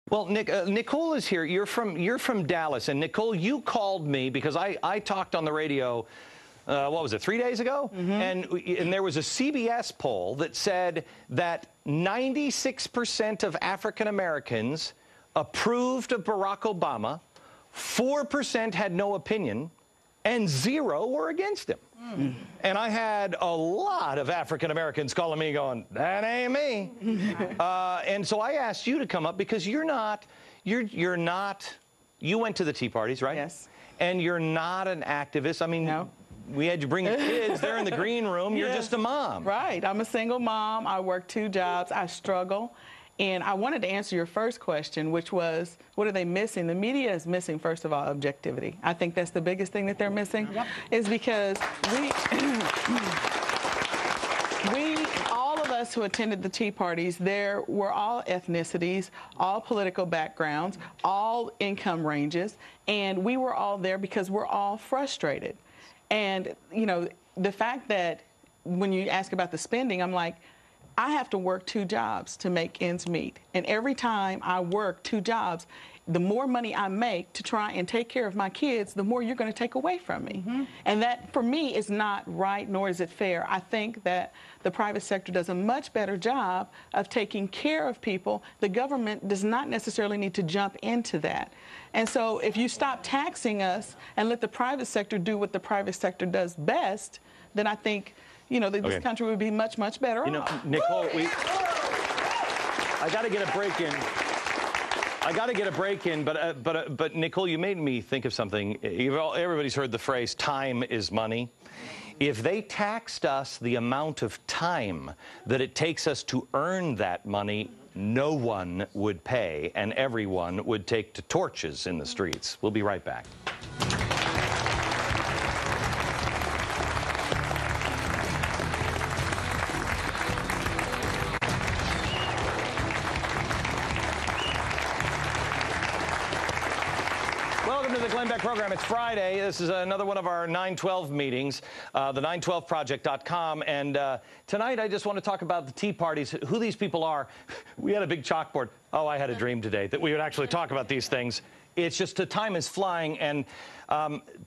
Well, Nicole is here. You're from Dallas, and Nicole, you called me because I talked on the radio. What was it, 3 days ago? Mm-hmm. And there was a CBS poll that said that 96% of African Americans approved of Barack Obama, 4% had no opinion, and 0 were against him. Mm. And I had a lot of African Americans calling me going, that ain't me. And so I asked you to come up because you went to the Tea Parties, right? Yes. And you're not an activist. I mean, no. We had you bring the kids. They're in the green room. You're just a mom. Right. I'm a single mom. I work 2 jobs. I struggle. And I wanted to answer your first question, which was, what are they missing? The media is missing, first of all, objectivity. I think that's the biggest thing that they're missing, is because all of us who attended the Tea Parties, there were all ethnicities, all political backgrounds, all income ranges, and we were all there because we're all frustrated. And, you know, the fact that when you ask about the spending, I'm like, I have to work 2 jobs to make ends meet. And every time I work 2 jobs, the more money I make to try and take care of my kids, the more you're going to take away from me. Mm-hmm. And that, for me, is not right, nor is it fair. I think that the private sector does a much better job of taking care of people. The government does not necessarily need to jump into that. And so if you stop taxing us and let the private sector do what the private sector does best, then I think, you know, this country would be much, much better off. You know, Nicole, I got to get a break in. But Nicole, you made me think of something. Everybody's heard the phrase, time is money. If they taxed us the amount of time that it takes us to earn that money, no one would pay, and everyone would take to torches in the streets. We'll be right back. Welcome to the Glenn Beck program. It's Friday. This is another one of our 912 meetings, the 912project.com. And tonight I just want to talk about the Tea Parties, who these people are. We had a big chalkboard. Oh, I had a dream today that we would actually talk about these things. It's just the time is flying, and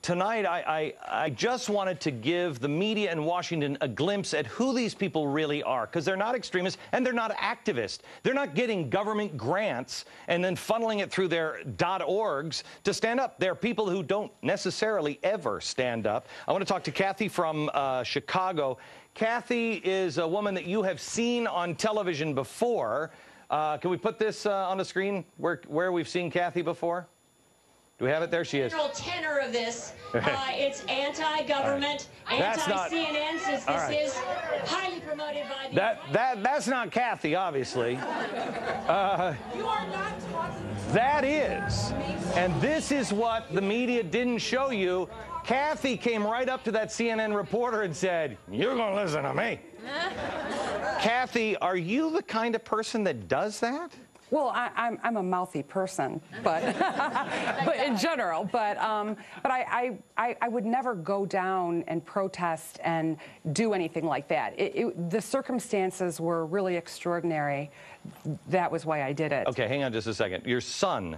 tonight I just wanted to give the media in Washington a glimpse at who these people really are, because they're not extremists and they're not activists. They're not getting government grants and then funneling it through their .orgs to stand up. They're people who don't necessarily ever stand up. I want to talk to Kathy from Chicago. Kathy is a woman that you have seen on television before. Can we put this on the screen where we've seen Kathy before? Do we have it? There she is. The general tenor of this, it's anti-government, anti-CNN, since this is highly promoted by the... That's not Kathy, obviously. You are not talking... That is. And this is what the media didn't show you. Kathy came right up to that CNN reporter and said, "You're going to listen to me." Kathy, are you the kind of person that does that? Well, I'm a mouthy person, but but in general. But I would never go down and protest and do anything like that. The circumstances were really extraordinary. That was why I did it. Okay, hang on just a second. Your son,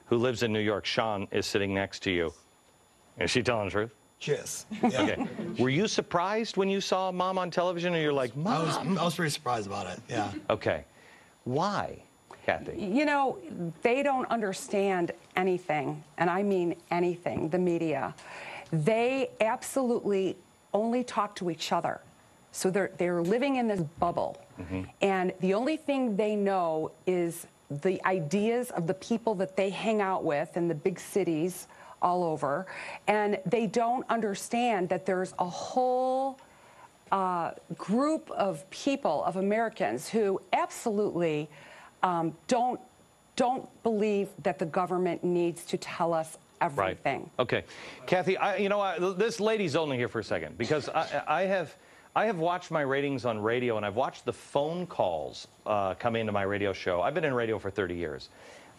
who lives in New York, Sean, is sitting next to you. Is she telling the truth? Yes. Yeah. Okay. Were you surprised when you saw Mom on television, or you're like, Mom? I was pretty surprised about it, yeah. Okay. Why, Kathy? You know, they don't understand anything, and I mean anything, the media. They absolutely only talk to each other. So they're living in this bubble. Mm-hmm. And the only thing they know is the ideas of the people that they hang out with in the big cities all over, and they don't understand that there's a whole group of people, of Americans, who absolutely don't believe that the government needs to tell us everything. Right. Okay, Kathy, you know, this lady's only here for a second because I have watched my ratings on radio, and I've watched the phone calls come into my radio show. I've been in radio for 30 years.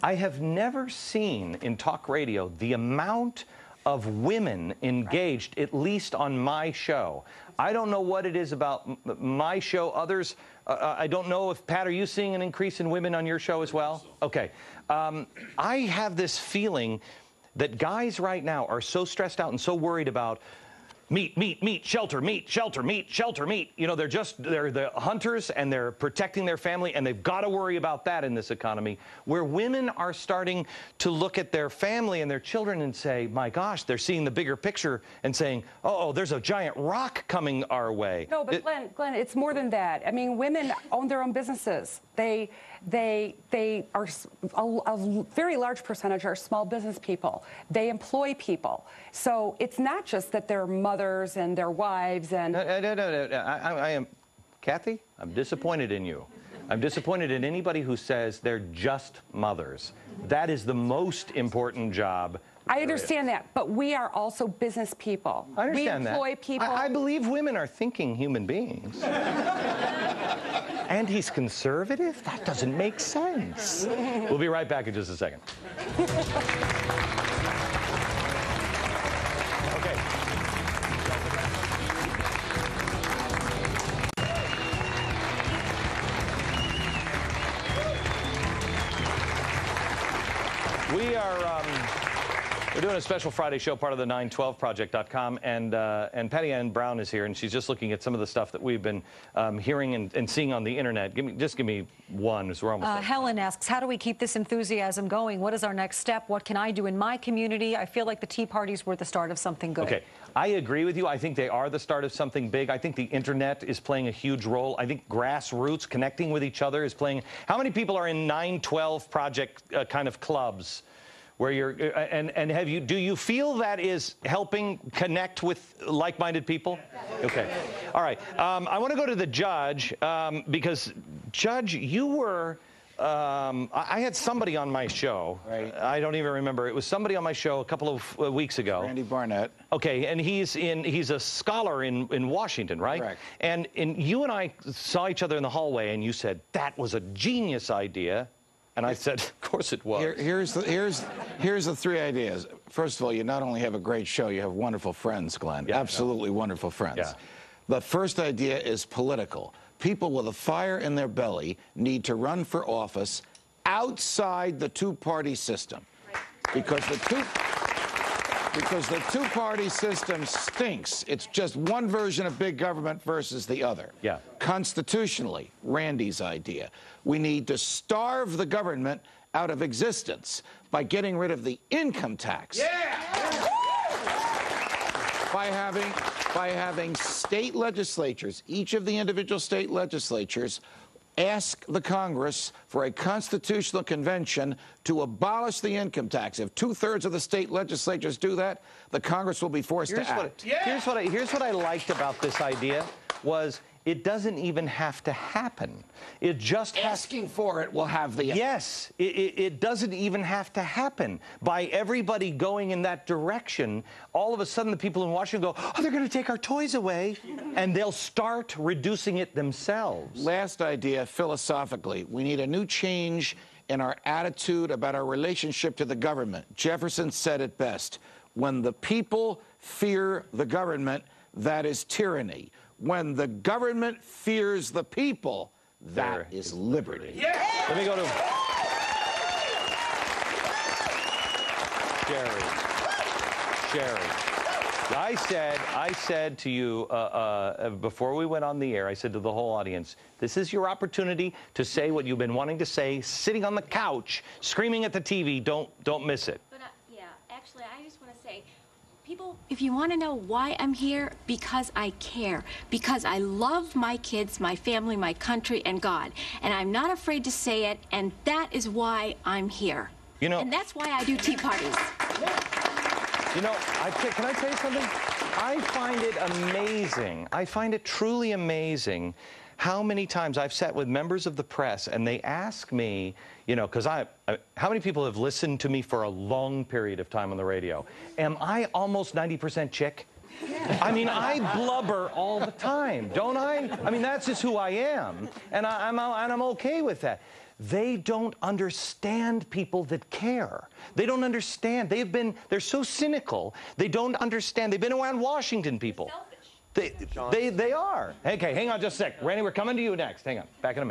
I have never seen in talk radio the amount of women engaged, at least on my show. I don't know what it is about my show. Others I don't know if, Pat, are you seeing an increase in women on your show as well? Okay. I have this feeling that guys right now are so stressed out and so worried about meat, shelter, meat, shelter, meat. You know, they're the hunters and they're protecting their family, and they've got to worry about that in this economy, where women are starting to look at their family and their children and say, my gosh, they're seeing the bigger picture and saying, oh, there's a giant rock coming our way. No, but Glenn, it's more than that. I mean, women own their own businesses. They are, a very large percentage are small business people. They employ people. So it's not just that they're mothers and their wives and... No, I am, Kathy, I'm disappointed in you. I'm disappointed in anybody who says they're just mothers. That is the most important job. I understand that, but we are also business people. I understand that. We employ people. I believe women are thinking human beings. And he's conservative? That doesn't make sense. We'll be right back in just a second. Okay. We're doing a special Friday show, part of the 912project.com, and Patty Ann Brown is here, and she's just looking at some of the stuff that we've been hearing and seeing on the internet. Just give me one, as we're almost there. Helen asks, how do we keep this enthusiasm going? What is our next step? What can I do in my community? I feel like the Tea Parties were the start of something good. Okay, I agree with you. I think they are the start of something big. I think the internet is playing a huge role. I think grassroots, connecting with each other, is playing. How many people are in 912 project kind of clubs? Where you're, and do you feel that is helping connect with like-minded people? Okay. All right. I want to go to the judge, because, Judge, you were, I had somebody on my show. Right. I don't even remember. It was somebody on my show a couple of weeks ago. Randy Barnett. Okay, and he's a scholar in Washington, right? Correct. And you and I saw each other in the hallway, and you said, that was a genius idea. And I said, of course it was. Here's the three ideas. First of all, you not only have a great show, you have wonderful friends, Glenn. Yeah, absolutely wonderful friends. Yeah. The first idea is political. People with a fire in their belly need to run for office outside the two-party system. Because the two-party system stinks. It's just one version of big government versus the other. Yeah. Constitutionally, Randy's idea. We need to starve the government out of existence by getting rid of the income tax. Yeah! By having state legislatures, each of the individual state legislatures, ask the Congress for a constitutional convention to abolish the income tax. If 2/3 of the state legislatures do that, the Congress will be forced to act. Here's what I liked about this idea was it doesn't even have to happen. It just asking for it will have the... Yes, it doesn't even have to happen. By everybody going in that direction, all of a sudden the people in Washington go, oh, they're going to take our toys away, and they'll start reducing it themselves. Last idea, philosophically, we need a new change in our attitude about our relationship to the government. Jefferson said it best, when the people fear the government, that is tyranny. When the government fears the people, that is liberty. Yeah. Let me go to Sherry. I said to you before we went on the air, I said to the whole audience, this is your opportunity to say what you've been wanting to say, sitting on the couch, screaming at the TV. Don't miss it. But yeah, actually, I just want to say, people, if you want to know why I'm here, because I care, because I love my kids, my family, my country, and God, and I'm not afraid to say it, and that is why I'm here. You know, and that's why I do tea parties. You know, can I tell you something? I find it amazing. I find it truly amazing how many times I've sat with members of the press and they ask me, you know, because how many people have listened to me for a long period of time on the radio? Am I almost 90% chick? I mean, I blubber all the time, don't I? I mean, that's just who I am, and I'm okay with that. They don't understand people that care. They don't understand. They're so cynical. They don't understand. They've been around Washington people. They are. Okay, hang on just a sec. Randy, we're coming to you next. Hang on. Back in a minute.